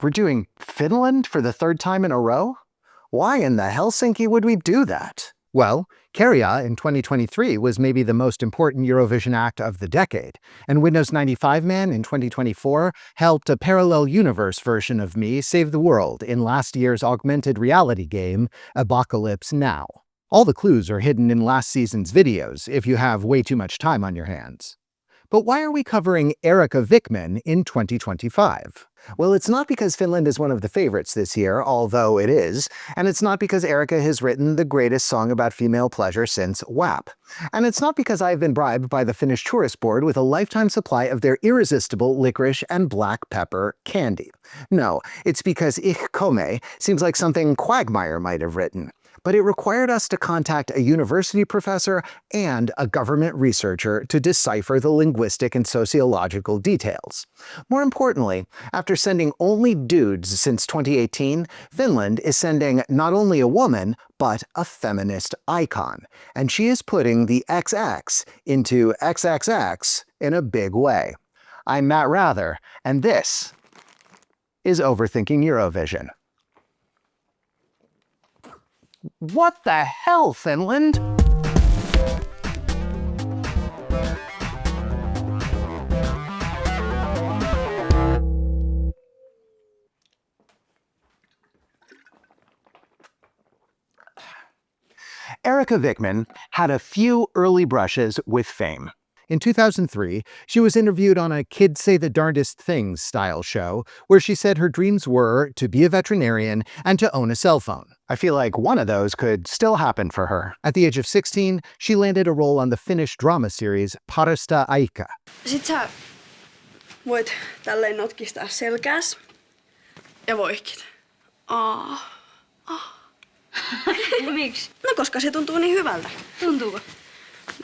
We're doing Finland for the third time in a row? Why in the Helsinki would we do that? Well, Kärja in 2023 was maybe the most important Eurovision act of the decade, and Windows 95 Man in 2024 helped a parallel universe version of me save the world in last year's augmented reality game, Apocalypse Now. All the clues are hidden in last season's videos if you have way too much time on your hands. But why are we covering Erika Vikman in 2025? Well, it's not because Finland is one of the favorites this year, although it is, and it's not because Erika has written the greatest song about female pleasure since WAP. And it's not because I've been bribed by the Finnish tourist board with a lifetime supply of their irresistible licorice and black pepper candy. No, it's because Ich komme seems like something Quagmire might have written. But it required us to contact a university professor and a government researcher to decipher the linguistic and sociological details. More importantly, after sending only dudes since 2018, Finland is sending not only a woman, but a feminist icon. And she is putting the XX into XXX in a big way. I'm Matt Rather, and this is Overthinking Eurovision. What the hell, Finland? Erika Vikman had a few early brushes with fame. In 2003, she was interviewed on a Kids Say the Darndest Things style show, where she said her dreams were to be a veterinarian and to own a cell phone. I feel like one of those could still happen for her. At the age of 16, she landed a role on the Finnish drama series Parasta Aika. Sit sä voit tälleen notkistaa selkääs ja voihkit. Miksi? No koska se tuntuu niin hyvältä. Tuntuuko?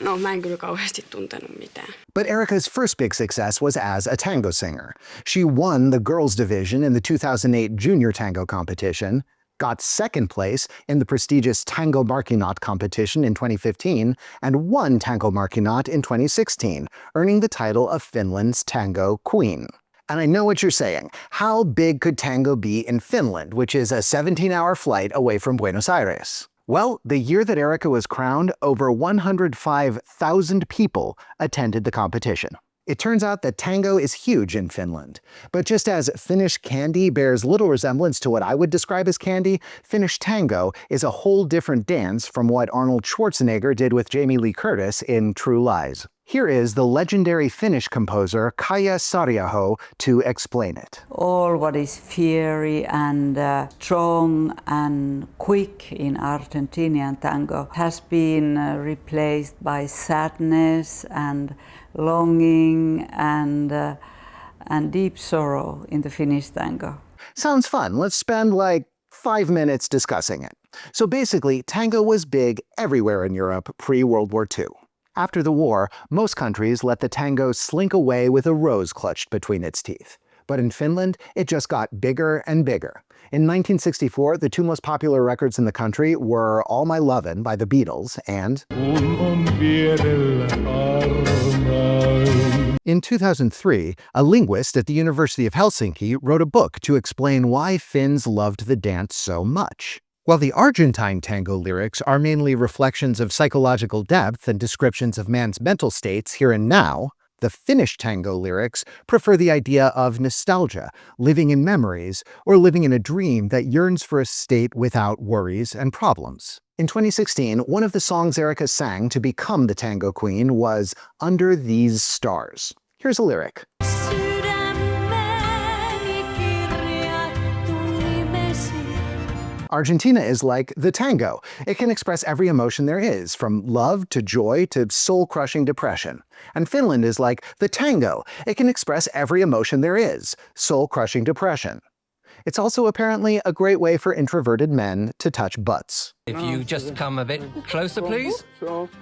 No mä en kyllä kauheasti tuntenut mitään. But Erika's first big success was as a tango singer. She won the girls division in the 2008 junior tango competition, got second place in the prestigious Tango Markkinat competition in 2015, and won Tango Markkinat in 2016, earning the title of Finland's Tango Queen. And I know what you're saying. How big could tango be in Finland, which is a 17-hour flight away from Buenos Aires? Well, the year that Erika was crowned, over 105,000 people attended the competition. It turns out that tango is huge in Finland. But just as Finnish candy bears little resemblance to what I would describe as candy, Finnish tango is a whole different dance from what Arnold Schwarzenegger did with Jamie Lee Curtis in True Lies. Here is the legendary Finnish composer Kaija Saariaho to explain it. All what is fiery and strong and quick in Argentinian tango has been replaced by sadness and longing and deep sorrow in the Finnish tango. Sounds fun. Let's spend like 5 minutes discussing it. So basically, tango was big everywhere in Europe pre-World War II. After the war, most countries let the tango slink away with a rose clutched between its teeth. But in Finland, it just got bigger and bigger. In 1964, the two most popular records in the country were All My Lovin' by the Beatles and In 2003, a linguist at the University of Helsinki wrote a book to explain why Finns loved the dance so much. While the Argentine tango lyrics are mainly reflections of psychological depth and descriptions of man's mental states here and now, the Finnish tango lyrics prefer the idea of nostalgia, living in memories, or living in a dream that yearns for a state without worries and problems. In 2016, one of the songs Erika sang to become the tango queen was Under These Stars. Here's a lyric. Argentina is like the tango. It can express every emotion there is, from love to joy to soul-crushing depression. And Finland is like the tango. It can express every emotion there is, soul-crushing depression. It's also apparently a great way for introverted men to touch butts. If you just come a bit closer, please.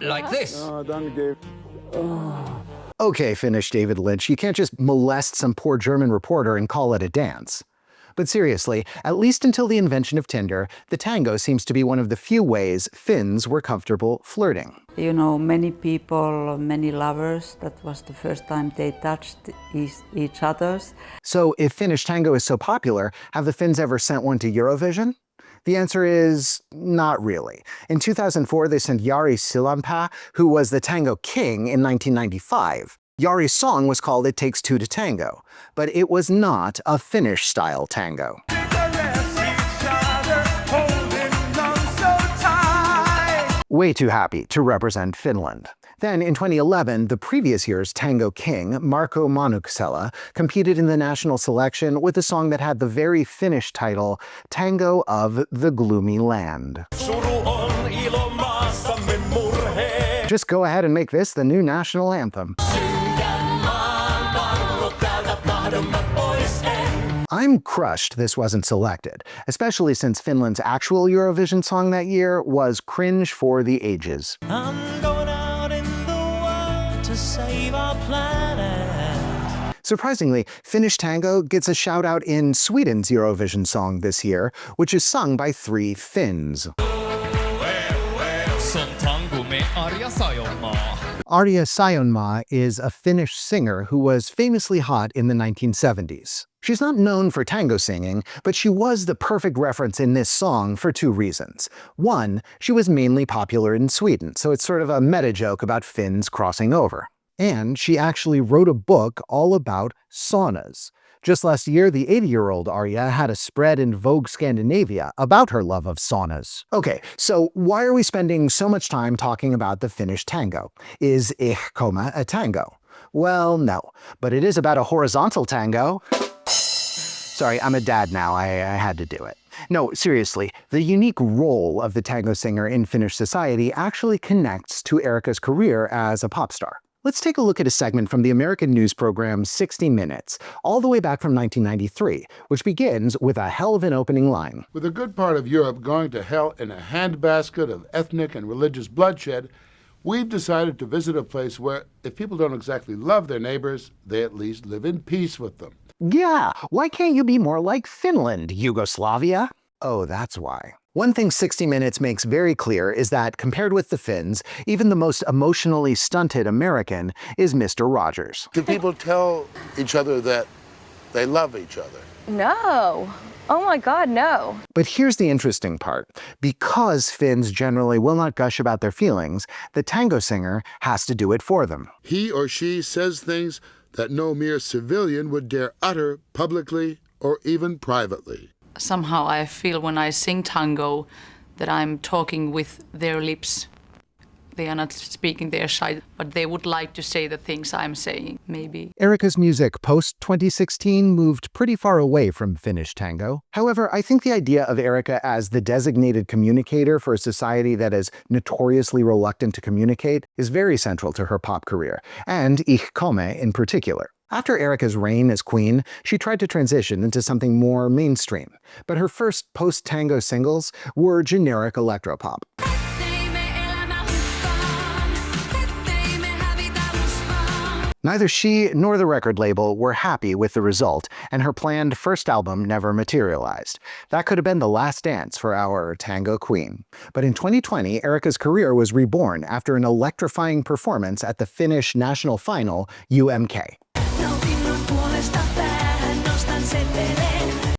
Like this. Okay, Finnish David Lynch, you can't just molest some poor German reporter and call it a dance. But seriously, at least until the invention of Tinder, the tango seems to be one of the few ways Finns were comfortable flirting. You know, many people, many lovers, that was the first time they touched each other's. So if Finnish tango is so popular, have the Finns ever sent one to Eurovision? The answer is not really. In 2004, they sent Jari Sillanpää, who was the tango king in 1995. Jari's song was called It Takes Two to Tango, but it was not a Finnish-style tango. Way too happy to represent Finland. Then, in 2011, the previous year's tango king, Marko Manuksela, competed in the national selection with a song that had the very Finnish title, Tango of the Gloomy Land. Just go ahead and make this the new national anthem. I'm crushed this wasn't selected, especially since Finland's actual Eurovision song that year was cringe for the ages. I'm going out in the world to save our planet. Surprisingly, Finnish tango gets a shout-out in Sweden's Eurovision song this year, which is sung by 3 Finns. Arja Saijonmaa is a Finnish singer who was famously hot in the 1970s. She's not known for tango singing, but she was the perfect reference in this song for 2 reasons. One, she was mainly popular in Sweden, so it's sort of a meta-joke about Finns crossing over. And she actually wrote a book all about saunas. Just last year, the 80-year-old Arja had a spread in Vogue Scandinavia about her love of saunas. Okay, so why are we spending so much time talking about the Finnish tango? Is Ich komme a tango? Well, no, but it is about a horizontal tango. Sorry, I'm a dad now, I had to do it. No, seriously, the unique role of the tango singer in Finnish society actually connects to Erika's career as a pop star. Let's take a look at a segment from the American news program 60 Minutes, all the way back from 1993, which begins with a hell of an opening line. With a good part of Europe going to hell in a handbasket of ethnic and religious bloodshed, we've decided to visit a place where, if people don't exactly love their neighbors, they at least live in peace with them. Yeah, why can't you be more like Finland, Yugoslavia? Oh, that's why. One thing 60 Minutes makes very clear is that, compared with the Finns, even the most emotionally stunted American is Mr. Rogers. Do people tell each other that they love each other? No. Oh my God, no. But here's the interesting part. Because Finns generally will not gush about their feelings, the tango singer has to do it for them. He or she says things that no mere civilian would dare utter publicly or even privately. Somehow I feel when I sing tango that I'm talking with their lips. They are not speaking their side, but they would like to say the things I'm saying, maybe. Erika's music post-2016 moved pretty far away from Finnish tango. However, I think the idea of Erika as the designated communicator for a society that is notoriously reluctant to communicate is very central to her pop career, and Ich komme in particular. After Erika's reign as queen, she tried to transition into something more mainstream, but her first post-tango singles were generic electropop. Neither she nor the record label were happy with the result, and her planned first album never materialized. That could have been the last dance for our tango queen. But in 2020, Erika's career was reborn after an electrifying performance at the Finnish national final, UMK.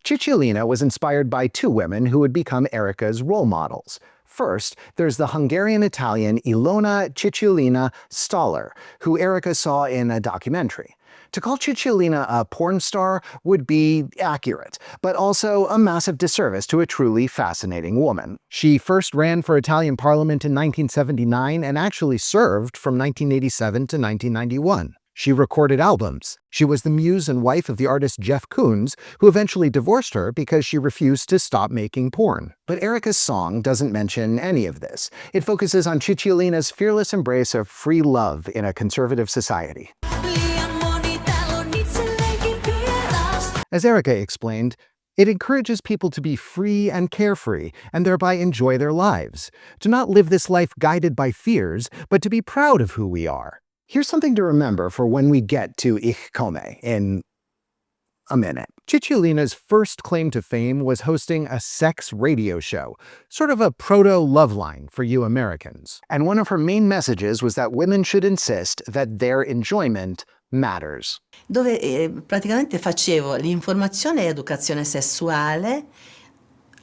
Chicholina was inspired by 2 women who would become Erika's role models. First, there's the Hungarian-Italian Ilona Chicholina Stoller, who Erika saw in a documentary. To call Chicholina a porn star would be accurate, but also a massive disservice to a truly fascinating woman. She first ran for Italian Parliament in 1979 and actually served from 1987 to 1991. She recorded albums. She was the muse and wife of the artist Jeff Koons, who eventually divorced her because she refused to stop making porn. But Erika's song doesn't mention any of this. It focuses on Chicholina's fearless embrace of free love in a conservative society. As Erika explained, it encourages people to be free and carefree, and thereby enjoy their lives. To not live this life guided by fears, but to be proud of who we are. Here's something to remember for when we get to Ich komme in a minute. Chicholina's first claim to fame was hosting a sex radio show, sort of a proto-love line for you Americans. And one of her main messages was that women should insist that their enjoyment matters. Dove praticamente facevo l'informazione e educazione sessuale,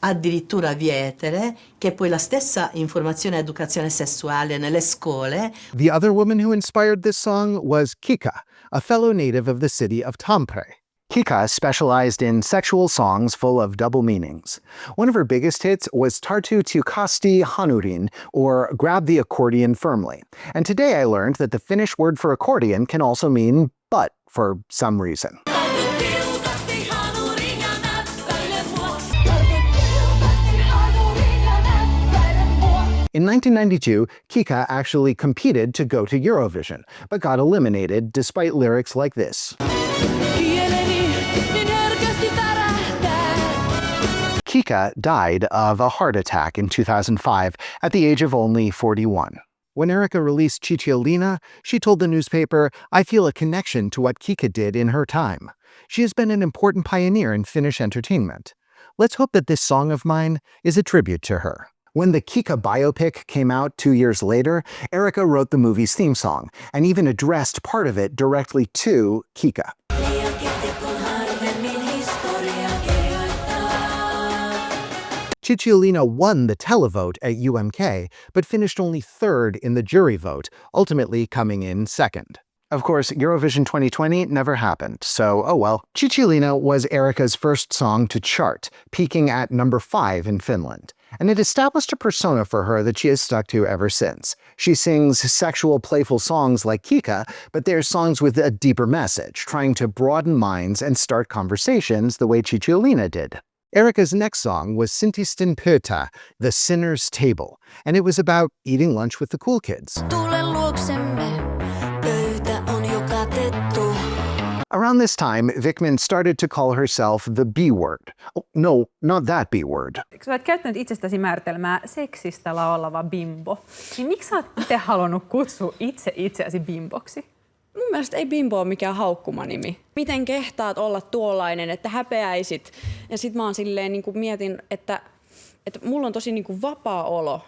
addirittura vietere, che poi la stessa informazione e educazione sessuale nelle scuole. The other woman who inspired this song was Kikka, a fellow native of the city of Tampere. Kikka specialized in sexual songs full of double meanings. One of her biggest hits was Tartu Tiukasti Hanurin, or Grab the Accordion Firmly. And today I learned that the Finnish word for accordion can also mean butt for some reason. In 1992, Kikka actually competed to go to Eurovision, but got eliminated despite lyrics like this. Kikka died of a heart attack in 2005 at the age of only 41. When Erika released Chicholina, she told the newspaper, "I feel a connection to what Kikka did in her time. She has been an important pioneer in Finnish entertainment. Let's hope that this song of mine is a tribute to her." When the Kikka biopic came out 2 years later, Erika wrote the movie's theme song, and even addressed part of it directly to Kikka. Chicholina won the televote at UMK, but finished only third in the jury vote, ultimately coming in second. Of course, Eurovision 2020 never happened, so oh well. Chicholina was Erika's first song to chart, peaking at number 5 in Finland. And it established a persona for her that she has stuck to ever since. She sings sexual, playful songs like Kikka, but they're songs with a deeper message, trying to broaden minds and start conversations the way Chicholina did. Erika's next song was Sintisten Pöytä, The Sinner's Table, and it was about eating lunch with the cool kids. Around this time, Vikman started to call herself the B-word. Oh, no, not that B-word. Sä olet käyttänyt itsestäsi määritelmää seksistä laulava bimbo. Niin miksi sä oot itse halunnut kutsua itseäsi bimboksi? Mun mielestä ei bimbo ole mikään haukkumanimi. Miten kehtaat olla tuollainen, että häpeäisit? Ja sit mä oon silleen niin kuin mietin, että mulla on tosi niin kuin vapaa olo,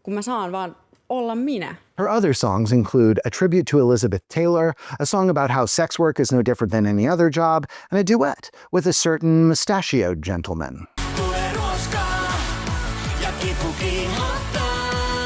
kun mä saan vaan olla minä. Her other songs include a tribute to Elizabeth Taylor, a song about how sex work is no different than any other job, and a duet with a certain mustachioed gentleman.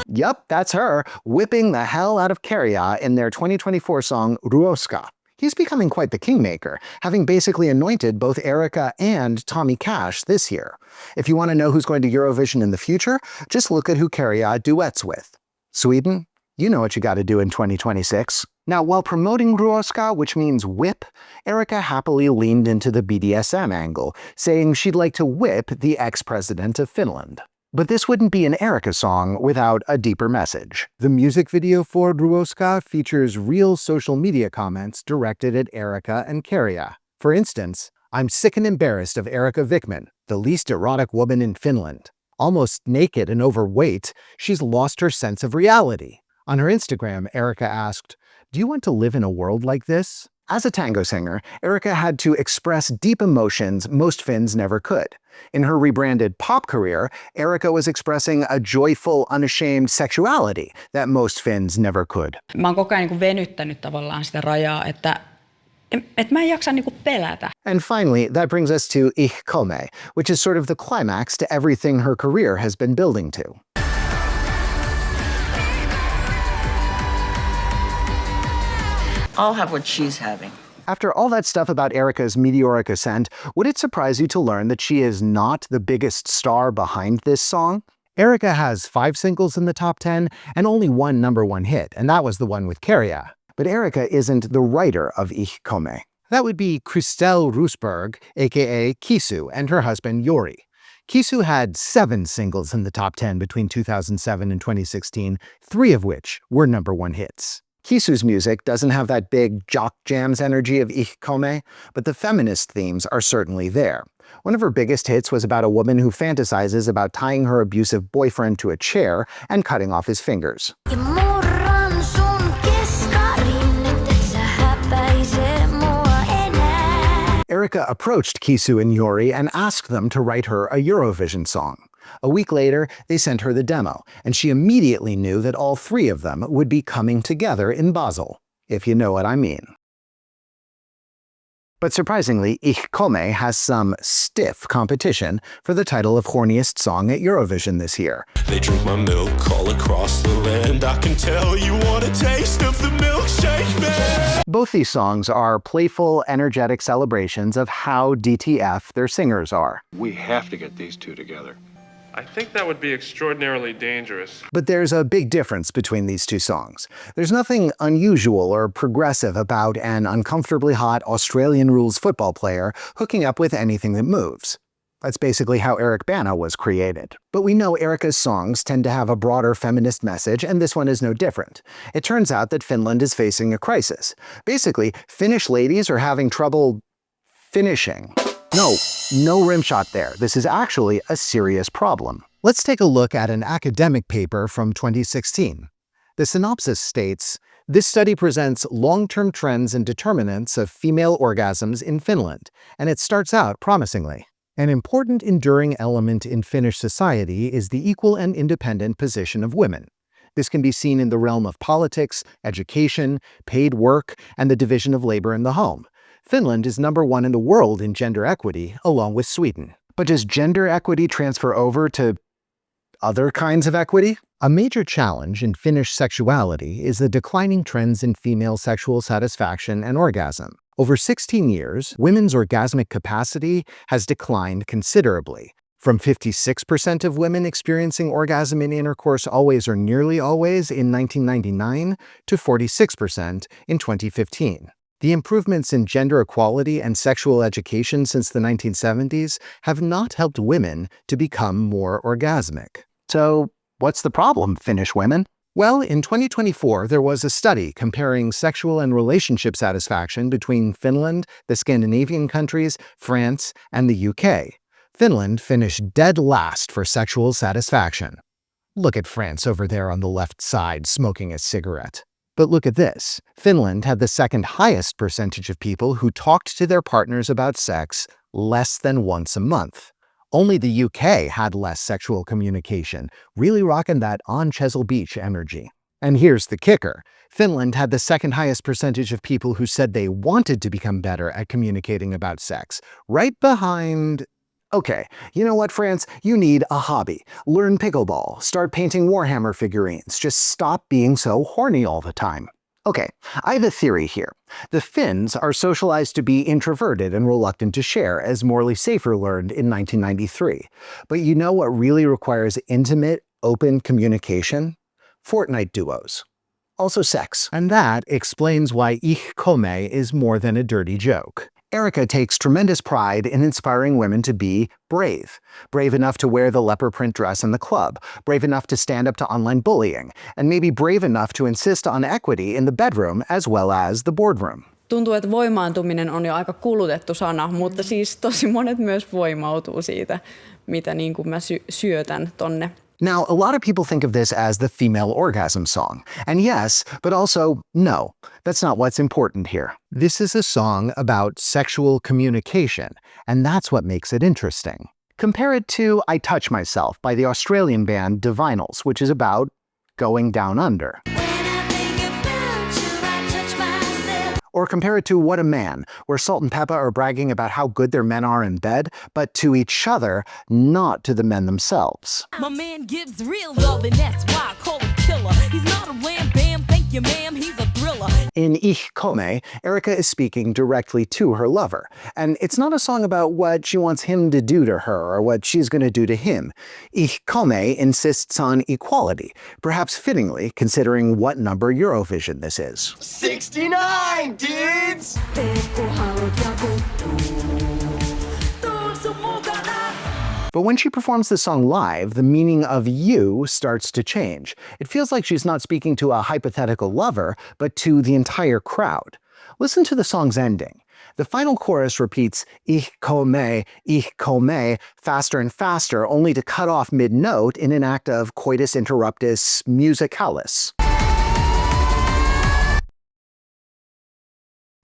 Yup, that's her, whipping the hell out of Kärja in their 2024 song Ruoska. He's becoming quite the kingmaker, having basically anointed both Erika and Tommy Cash this year. If you want to know who's going to Eurovision in the future, just look at who Kärja duets with. Sweden? You know what you gotta do in 2026. Now, while promoting Ruoska, which means whip, Erika happily leaned into the BDSM angle, saying she'd like to whip the ex-president of Finland. But this wouldn't be an Erika song without a deeper message. The music video for Ruoska features real social media comments directed at Erika and Kärja. For instance, "I'm sick and embarrassed of Erika Vikman, the least erotic woman in Finland. Almost naked and overweight, she's lost her sense of reality." On her Instagram, Erika asked, "Do you want to live in a world like this?" As a tango singer, Erika had to express deep emotions most Finns never could. In her rebranded pop career, Erika was expressing a joyful, unashamed sexuality that most Finns never could. Mä oon koko ajan niin venyttänyt tavallaan sitä rajaa, että mä en jaksa niin pelätä. And finally, that brings us to Ich komme, which is sort of the climax to everything her career has been building to. I'll have what she's having. After all that stuff about Erika's meteoric ascent, would it surprise you to learn that she is not the biggest star behind this song? Erika has 5 singles in the top 10 and only one #1 hit, and that was the one with Kärja. But Erika isn't the writer of Ich komme. That would be Christel Rusberg, aka Kisu, and her husband Jori. Kisu had 7 singles in the top 10 between 2007 and 2016, 3 of which were #1 hits. Kisu's music doesn't have that big jock jams energy of Ich komme, but the feminist themes are certainly there. One of her biggest hits was about a woman who fantasizes about tying her abusive boyfriend to a chair and cutting off his fingers. Erika approached Kisu and Jori and asked them to write her a Eurovision song. A week later, they sent her the demo, and she immediately knew that all three of them would be coming together in Basel, if you know what I mean. But surprisingly, Ich komme has some stiff competition for the title of horniest song at Eurovision this year. They drink my milk all across the land. I can tell you want a taste of the milkshake, man. Both these songs are playful, energetic celebrations of how DTF their singers are. We have to get these two together. I think that would be extraordinarily dangerous. But there's a big difference between these two songs. There's nothing unusual or progressive about an uncomfortably hot Australian rules football player hooking up with anything that moves. That's basically how Eric Bana was created. But we know Erika's songs tend to have a broader feminist message, and this one is no different. It turns out that Finland is facing a crisis. Basically, Finnish ladies are having trouble finishing. No rim shot there. This is actually a serious problem. Let's take a look at an academic paper from 2016. The synopsis states, "This study presents long-term trends and determinants of female orgasms in Finland, and it starts out promisingly. An important enduring element in Finnish society is the equal and independent position of women. This can be seen in the realm of politics, education, paid work, and the division of labor in the home. Finland is #1 in the world in gender equity, along with Sweden." But does gender equity transfer over to other kinds of equity? A major challenge in Finnish sexuality is the declining trends in female sexual satisfaction and orgasm. Over 16 years, women's orgasmic capacity has declined considerably, from 56% of women experiencing orgasm in intercourse always or nearly always in 1999 to 46% in 2015. The improvements in gender equality and sexual education since the 1970s have not helped women to become more orgasmic. So, what's the problem, Finnish women? Well, in 2024, there was a study comparing sexual and relationship satisfaction between Finland, the Scandinavian countries, France, and the UK. Finland finished dead last for sexual satisfaction. Look at France over there on the left side smoking a cigarette. But look at this. Finland had the second highest percentage of people who talked to their partners about sex less than once a month. Only the UK had less sexual communication, really rocking that on Chesil Beach energy. And here's the kicker. Finland had the second highest percentage of people who said they wanted to become better at communicating about sex, right behind... Okay, you know what, France? You need a hobby. Learn pickleball. Start painting Warhammer figurines. Just stop being so horny all the time. Okay, I have a theory here. The Finns are socialized to be introverted and reluctant to share, as Morley Safer learned in 1993. But you know what really requires intimate, open communication? Fortnite duos. Also sex. And that explains why Ich komme is more than a dirty joke. Erika takes tremendous pride in inspiring women to be brave. Brave enough to wear the leopard print dress in the club, brave enough to stand up to online bullying, and maybe brave enough to insist on equity in the bedroom as well as the boardroom. Tuntuu, että voimaantuminen on jo aika kulutettu sana, mutta siis tosi monet myös voimautuu siitä, mitä niin kuin mä syötän tonne. Now, a lot of people think of this as the female orgasm song. And yes, but also no, that's not what's important here. This is a song about sexual communication, and that's what makes it interesting. Compare it to I Touch Myself by the Australian band Divinals, which is about going down under. Or compare it to What a Man, where Salt and Peppa are bragging about how good their men are in bed, but to each other, not to the men themselves. My man gives real love, and that's why I call him killer. He's not a wham bam, thank you ma'am, he's a thriller. In Ich komme, Erika is speaking directly to her lover, and it's not a song about what she wants him to do to her or what she's going to do to him. Ich komme insists on equality, perhaps fittingly considering what number Eurovision this is. 69, dudes! But when she performs the song live, the meaning of you starts to change. It feels like she's not speaking to a hypothetical lover, but to the entire crowd. Listen to the song's ending. The final chorus repeats ich komme, faster and faster, only to cut off mid-note in an act of coitus interruptus musicalis.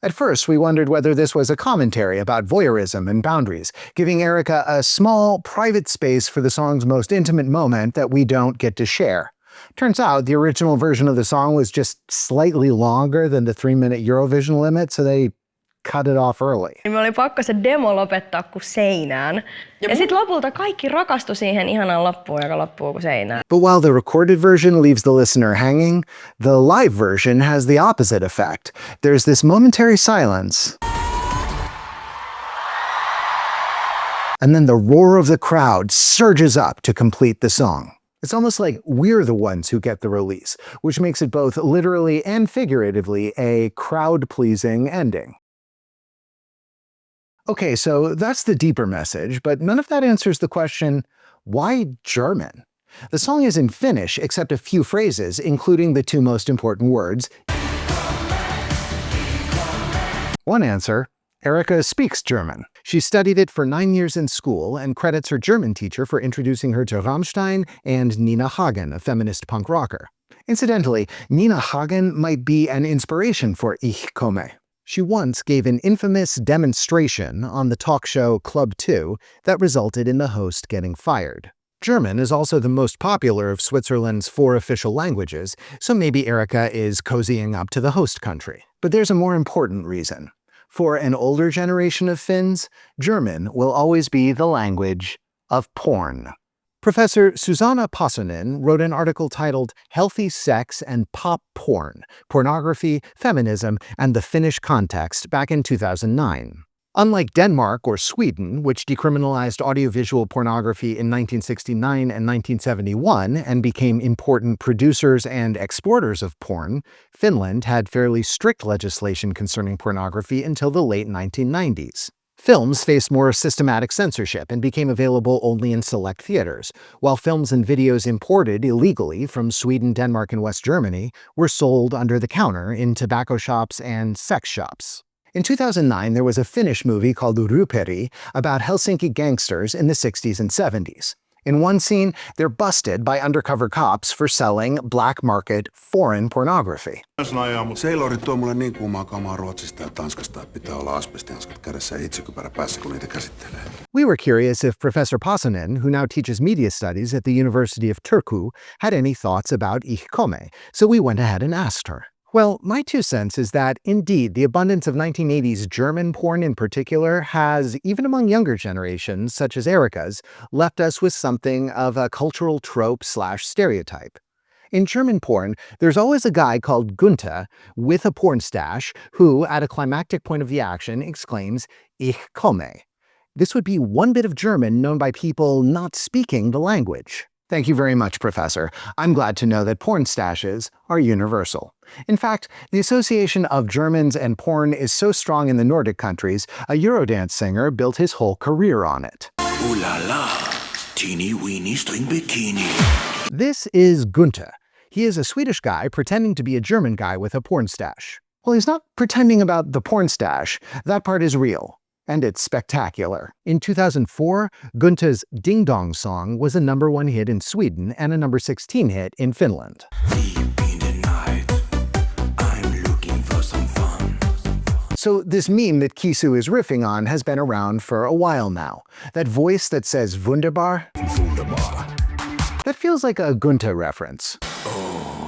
At first, we wondered whether this was a commentary about voyeurism and boundaries, giving Erika a small, private space for the song's most intimate moment that we don't get to share. Turns out the original version of the song was just slightly longer than the 3-minute Eurovision limit, so they cut it off early. Me oli pakko se demo lopettaa kuin seinään. Ja sit lopulta kaikki rakastui siihen ihanaan lappuun, joka loppuu kuin seinään. But while the recorded version leaves the listener hanging, the live version has the opposite effect. There's this momentary silence, and then the roar of the crowd surges up to complete the song. It's almost like we're the ones who get the release, which makes it both literally and figuratively a crowd-pleasing ending. Okay, so that's the deeper message, but none of that answers the question, why German? The song is in Finnish, except a few phrases, including the two most important words. One answer, Erika speaks German. She studied it for 9 years in school and credits her German teacher for introducing her to Rammstein and Nina Hagen, a feminist punk rocker. Incidentally, Nina Hagen might be an inspiration for Ich komme. She once gave an infamous demonstration on the talk show Club 2 that resulted in the host getting fired. German is also the most popular of Switzerland's 4 official languages, so maybe Erika is cozying up to the host country. But there's a more important reason. For an older generation of Finns, German will always be the language of porn. Professor Susanna Passonen wrote an article titled Healthy Sex and Pop Porn, Pornography, Feminism, and the Finnish Context back in 2009. Unlike Denmark or Sweden, which decriminalized audiovisual pornography in 1969 and 1971 and became important producers and exporters of porn, Finland had fairly strict legislation concerning pornography until the late 1990s. Films faced more systematic censorship and became available only in select theaters, while films and videos imported illegally from Sweden, Denmark, and West Germany were sold under the counter in tobacco shops and sex shops. In 2009, there was a Finnish movie called Ryperi about Helsinki gangsters in the 60s and 70s. In one scene, they're busted by undercover cops for selling black market foreign pornography. Seilorit tuo mulle niin kuumaa kamaa Ruotsista ja Tanskasta, että pitää olla asbestihanskat kädessä ja itsekypärä päässä, kun niitä käsittelee. We were curious if Professor Passonen, who now teaches media studies at the University of Turku, had any thoughts about Ich komme, so we went ahead and asked her. Well, my 2 cents is that, indeed, the abundance of 1980s German porn in particular has, even among younger generations, such as Erika's, left us with something of a cultural trope/stereotype. In German porn, there's always a guy called Gunther with a porn stash who, at a climactic point of the action, exclaims, Ich komme. This would be one bit of German known by people not speaking the language. Thank you very much, Professor. I'm glad to know that porn stashes are universal. In fact, the association of Germans and porn is so strong in the Nordic countries, a Eurodance singer built his whole career on it. Ooh la la, teeny weeny string bikini. This is Gunther. He is a Swedish guy pretending to be a German guy with a porn stash. Well, he's not pretending about the porn stash. That part is real. And it's spectacular. In 2004, Gunther's Ding Dong song was a #1 hit in Sweden and a #16 hit in Finland. So this meme that Kisu is riffing on has been around for a while now. That voice that says wunderbar? Wunderbar. That feels like a Gunther reference.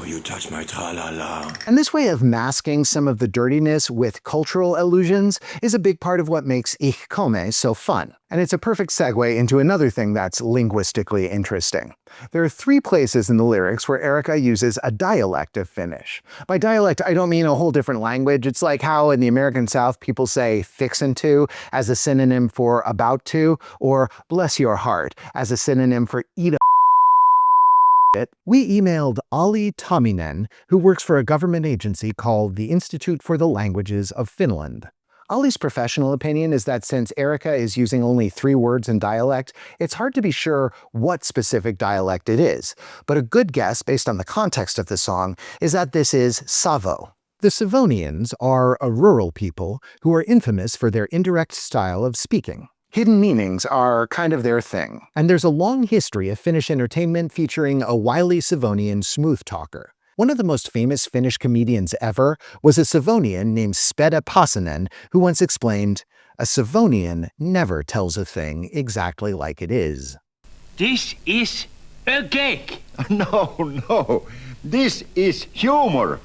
You touch my tra-la-la. And this way of masking some of the dirtiness with cultural allusions is a big part of what makes Ich komme so fun. And it's a perfect segue into another thing that's linguistically interesting. There are 3 places in the lyrics where Erika uses a dialect of Finnish. By dialect, I don't mean a whole different language. It's like how in the American South people say fixin' to as a synonym for about to, or bless your heart as a synonym for eat a We emailed Ali Taminen, who works for a government agency called the Institute for the Languages of Finland. Ali's professional opinion is that since Erika is using only 3 words in dialect, it's hard to be sure what specific dialect it is. But a good guess, based on the context of the song, is that this is Savo. The Savonians are a rural people who are infamous for their indirect style of speaking. Hidden meanings are kind of their thing, and there's a long history of Finnish entertainment featuring a wily Savonian smooth talker. One of the most famous Finnish comedians ever was a Savonian named Speda Pasanen, who once explained, "A Savonian never tells a thing exactly like it is." This is a cake. No. This is humor.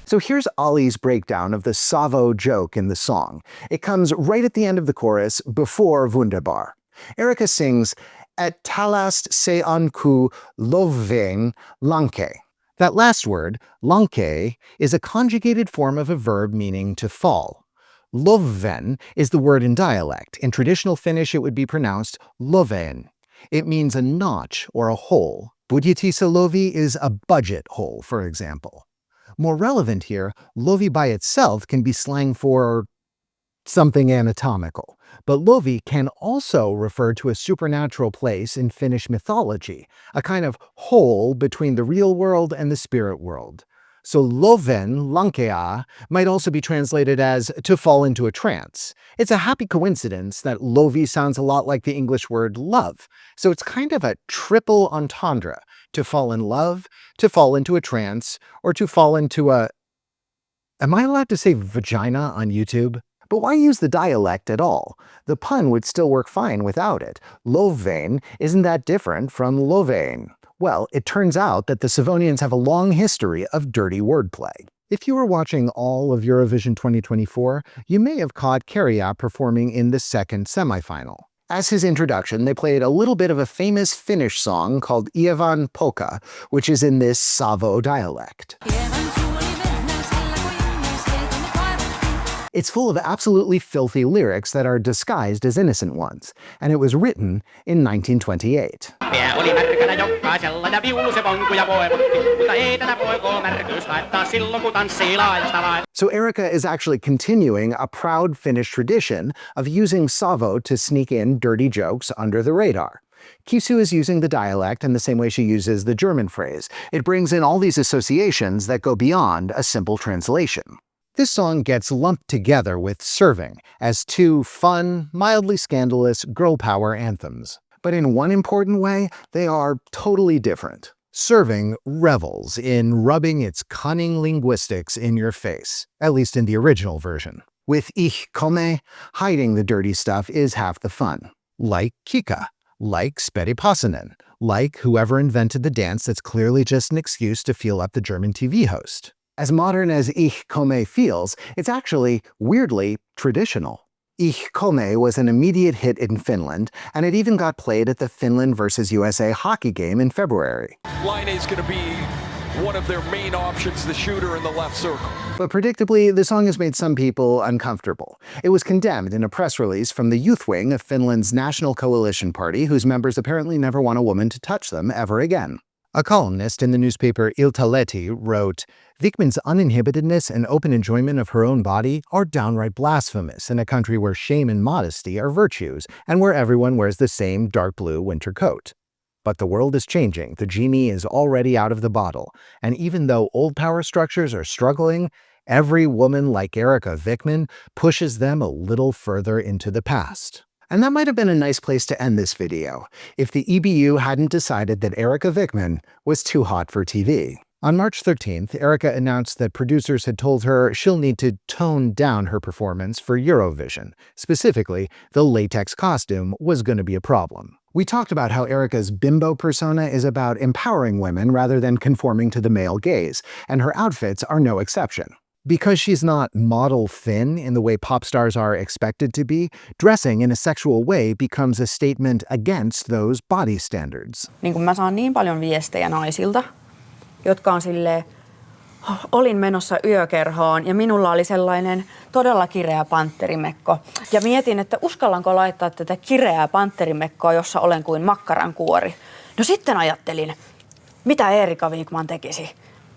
So here's Ali's breakdown of the Savo joke in the song. It comes right at the end of the chorus, before Wunderbar. Erika sings, "Et talast se anku lovveen lanke." That last word, lanke, is a conjugated form of a verb meaning to fall. Lovveen is the word in dialect. In traditional Finnish, it would be pronounced loveen. It means a notch or a hole. Budjetissa lovi is a budget hole, for example. More relevant here, lovi by itself can be slang for something anatomical, but lovi can also refer to a supernatural place in Finnish mythology, a kind of hole between the real world and the spirit world. So loven, lankea, might also be translated as to fall into a trance. It's a happy coincidence that lovi sounds a lot like the English word love, so it's kind of a triple entendre: to fall in love, to fall into a trance, or to fall into a... Am I allowed to say vagina on YouTube? But why use the dialect at all? The pun would still work fine without it. Lovveen isn't that different from loveen. Well, it turns out that the Savonians have a long history of dirty wordplay. If you were watching all of Eurovision 2024, you may have caught Kärja performing in the second semifinal. As his introduction, they played a little bit of a famous Finnish song called Ievan Polka, which is in this Savo dialect. It's full of absolutely filthy lyrics that are disguised as innocent ones, and it was written in 1928. So Erika is actually continuing a proud Finnish tradition of using Savo to sneak in dirty jokes under the radar. Kisu is using the dialect in the same way she uses the German phrase. It brings in all these associations that go beyond a simple translation. This song gets lumped together with Serving as two fun, mildly scandalous girl power anthems. But in one important way, they are totally different. Serving revels in rubbing its cunning linguistics in your face, at least in the original version. With Ich komme, hiding the dirty stuff is half the fun. Like Kikka, like Spedi Pasanen, like whoever invented the dance that's clearly just an excuse to feel up the German TV host. As modern as Ich komme feels, it's actually, weirdly, traditional. Ich komme was an immediate hit in Finland, and it even got played at the Finland vs. USA hockey game in February. Line is going to be one of their main options, the shooter in the left circle. But predictably, the song has made some people uncomfortable. It was condemned in a press release from the youth wing of Finland's National Coalition Party, whose members apparently never want a woman to touch them ever again. A columnist in the newspaper Iltalehti wrote, "Vikman's uninhibitedness and open enjoyment of her own body are downright blasphemous in a country where shame and modesty are virtues, and where everyone wears the same dark blue winter coat. But the world is changing, the genie is already out of the bottle, and even though old power structures are struggling, every woman like Erika Vikman pushes them a little further into the past." And that might have been a nice place to end this video, if the EBU hadn't decided that Erika Vikman was too hot for TV. On March 13th, Erika announced that producers had told her she'll need to tone down her performance for Eurovision. Specifically, the latex costume was going to be a problem. We talked about how Erika's bimbo persona is about empowering women rather than conforming to the male gaze, and her outfits are no exception. Because she's not model thin in the way pop stars are expected to be, dressing in a sexual way becomes a statement against those body standards. Niin kuin mä saan niin paljon viestejä naisilta, jotka on silleen, olin menossa yökerhoon ja minulla oli sellainen todella kireä pantterimekko. Ja mietin, että uskallanko laittaa tätä kireää pantterimekkoa, jossa olen kuin makkarankuori. No sitten ajattelin, mitä Erika Vikman tekisi.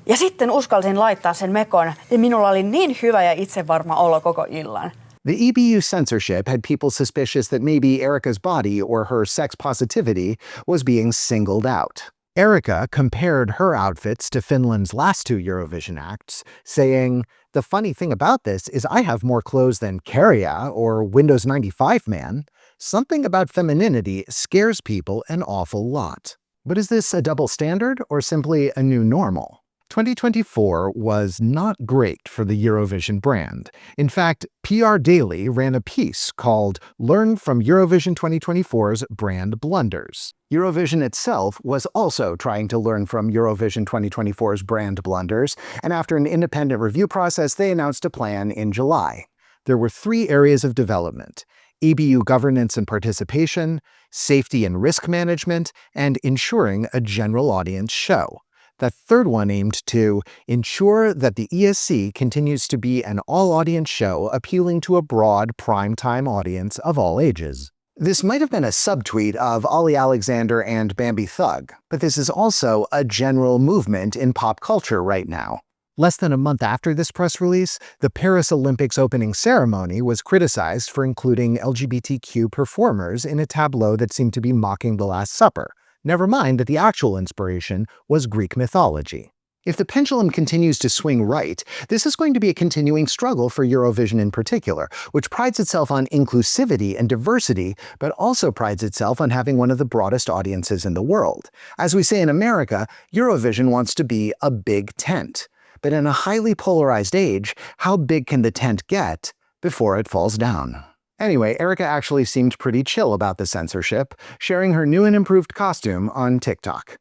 Ja sitten uskalsin laittaa sen mekon, ja minulla oli niin hyvä ja itsevarma olo koko illan. The EBU censorship had people suspicious that maybe Erika's body or her sex positivity was being singled out. Erika compared her outfits to Finland's last two Eurovision acts, saying, "The funny thing about this is I have more clothes than Kärja or Windows 95 man. Something about femininity scares people an awful lot." But is this a double standard or simply a new normal? 2024 was not great for the Eurovision brand. In fact, PR Daily ran a piece called Learn from Eurovision 2024's Brand Blunders. Eurovision itself was also trying to learn from Eurovision 2024's brand blunders, and after an independent review process, they announced a plan in July. There were 3 areas of development: EBU governance and participation, safety and risk management, and ensuring a general audience show. The third one aimed to ensure that the ESC continues to be an all-audience show appealing to a broad primetime audience of all ages. This might have been a subtweet of Ollie Alexander and Bambi Thug, but this is also a general movement in pop culture right now. Less than a month after this press release, the Paris Olympics opening ceremony was criticized for including LGBTQ performers in a tableau that seemed to be mocking the Last Supper. Never mind that the actual inspiration was Greek mythology. If the pendulum continues to swing right, this is going to be a continuing struggle for Eurovision in particular, which prides itself on inclusivity and diversity, but also prides itself on having one of the broadest audiences in the world. As we say in America, Eurovision wants to be a big tent. But in a highly polarized age, how big can the tent get before it falls down? Anyway, Erika actually seemed pretty chill about the censorship, sharing her new and improved costume on TikTok.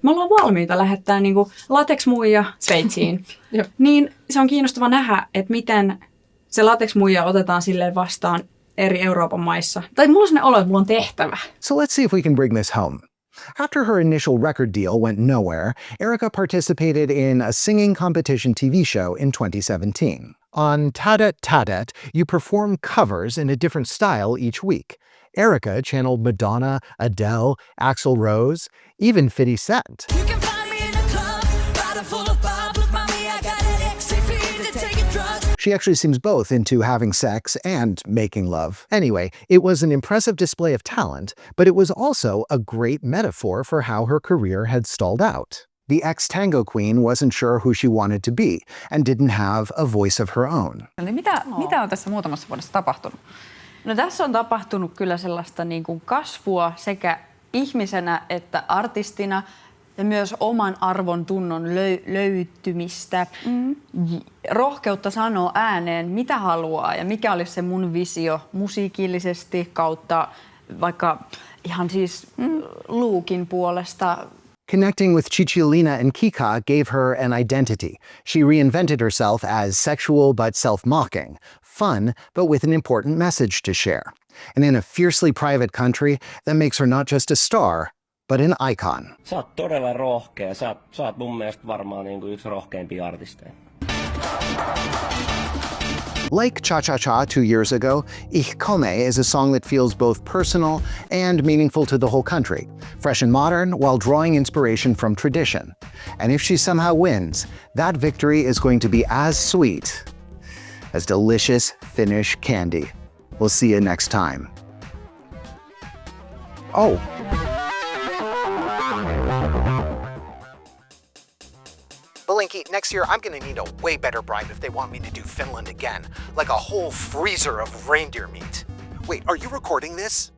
Me ollaan valmiita lähettää niinku latex-muija Sveitsiin. Niin se on kiinnostava nähdä, että miten se latex-muija otetaan silleen vastaan eri Euroopan maissa. Tai mulla on sellainen olo, että mulla on tehtävä. So let's see if we can bring this home. After her initial record deal went nowhere, Erika participated in a singing competition TV show in 2017. On Tadet Tadet, you perform covers in a different style each week. Erika channeled Madonna, Adele, Axl Rose, even 50 Cent. She actually seems both into having sex and making love. Anyway, it was an impressive display of talent, but it was also a great metaphor for how her career had stalled out. The ex-tango queen wasn't sure who she wanted to be and didn't have a voice of her own. Mitä on tässä muutamassa vuodessa tapahtunut? No tässä on tapahtunut kyllä sellaista niin kuin kasvua sekä ihmisenä että artistina ja myös oman arvon tunnon löytymistä. Rohkeutta sanoa ääneen, mitä haluaa ja mikä olisi se mun visio musiikillisesti kautta vaikka ihan siis lookin puolesta. Connecting with Chicholina and Kikka gave her an identity. She reinvented herself as sexual but self-mocking, fun but with an important message to share. And in a fiercely private country, that makes her not just a star, but an icon. Sä oot todella rohkea. Sä oot mun mielestä varmaan niin kuin yksi rohkeimpia artisteja. Like Cha Cha Cha 2 years ago, Ich Komme is a song that feels both personal and meaningful to the whole country, fresh and modern while drawing inspiration from tradition. And if she somehow wins, that victory is going to be as sweet as delicious Finnish candy. We'll see you next time. Oh. Balinky, next year I'm gonna need a way better bribe if they want me to do Finland again. Like a whole freezer of reindeer meat. Wait, are you recording this?